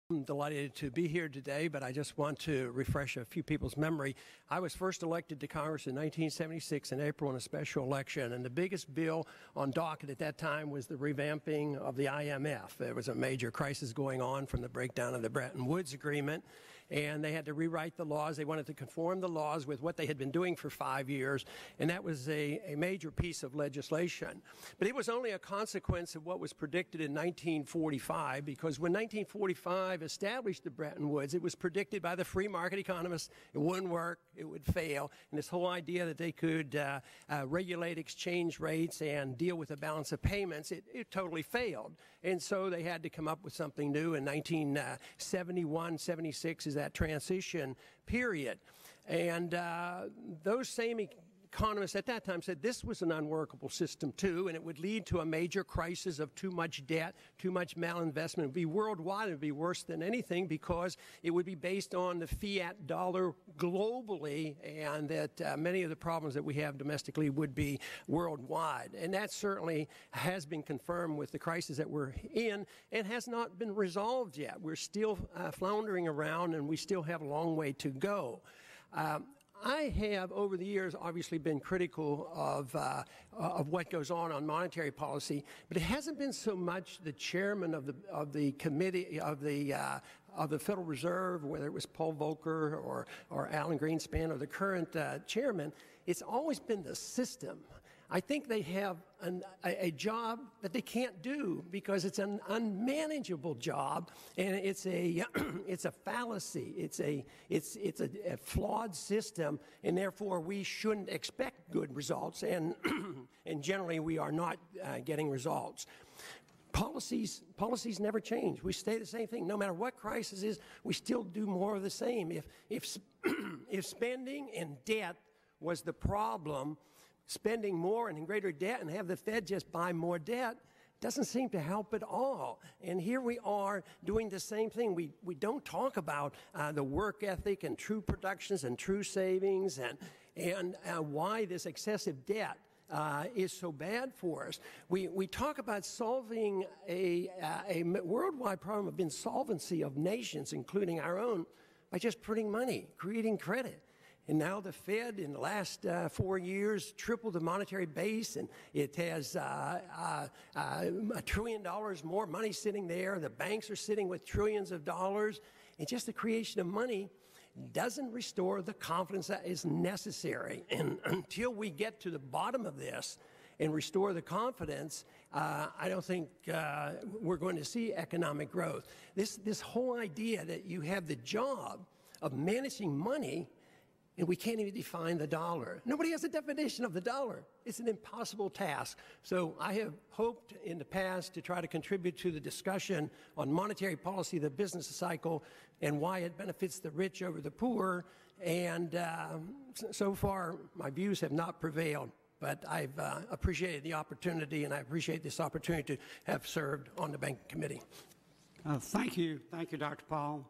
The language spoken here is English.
I'm delighted to be here today, but I just want to refresh a few people's memory. I was first elected to Congress in 1976 in April in a special election, and the biggest bill on docket at that time was the revamping of the IMF. There was a major crisis going on from the breakdown of the Bretton Woods Agreement, and they had to rewrite the laws. They wanted to conform the laws with what they had been doing for 5 years, and that was a major piece of legislation. But it was only a consequence of what was predicted in 1945, because when 1945 established the Bretton Woods, it was predicted by the free market economists it wouldn't work, it would fail, and this whole idea that they could regulate exchange rates and deal with the balance of payments, it totally failed. And so they had to come up with something new. In 1971, 76 is that transition period. And those same economists at that time said this was an unworkable system too, and it would lead to a major crisis of too much debt, too much malinvestment. It would be worldwide. It would be worse than anything because it would be based on the fiat dollar globally, and that many of the problems that we have domestically would be worldwide. And that certainly has been confirmed with the crisis that we're in and has not been resolved yet. We're still floundering around, and we still have a long way to go. I have, over the years, obviously been critical of what goes on monetary policy, but it hasn't been so much the chairman of the committee of the Federal Reserve, whether it was Paul Volcker or Alan Greenspan or the current chairman. It's always been the system. I think they have a job that they can't do because it's an unmanageable job, and it's a it's a fallacy. It's a flawed system, and therefore we shouldn't expect good results. And and generally we are not getting results. Policies never change. We stay the same thing. No matter what crisis is, we still do more of the same. If spending and debt was the problem, spending more and in greater debt and have the Fed just buy more debt doesn't seem to help at all. And here we are doing the same thing. We don't talk about the work ethic and true productions and true savings and why this excessive debt is so bad for us. We talk about solving a worldwide problem of insolvency of nations, including our own, by just printing money, creating credit. And now the Fed, in the last 4 years, tripled the monetary base, and it has $1 trillion more money sitting there. The banks are sitting with trillions of dollars. And just the creation of money doesn't restore the confidence that is necessary. And until we get to the bottom of this and restore the confidence, I don't think we're going to see economic growth. This whole idea that you have the job of managing money, and we can't even define the dollar. Nobody has a definition of the dollar. It's an impossible task. So I have hoped in the past to try to contribute to the discussion on monetary policy, the business cycle, and why it benefits the rich over the poor. And so far, my views have not prevailed. But I've appreciated the opportunity, and I appreciate this opportunity to have served on the Banking Committee. Thank you. Thank you, Dr. Paul.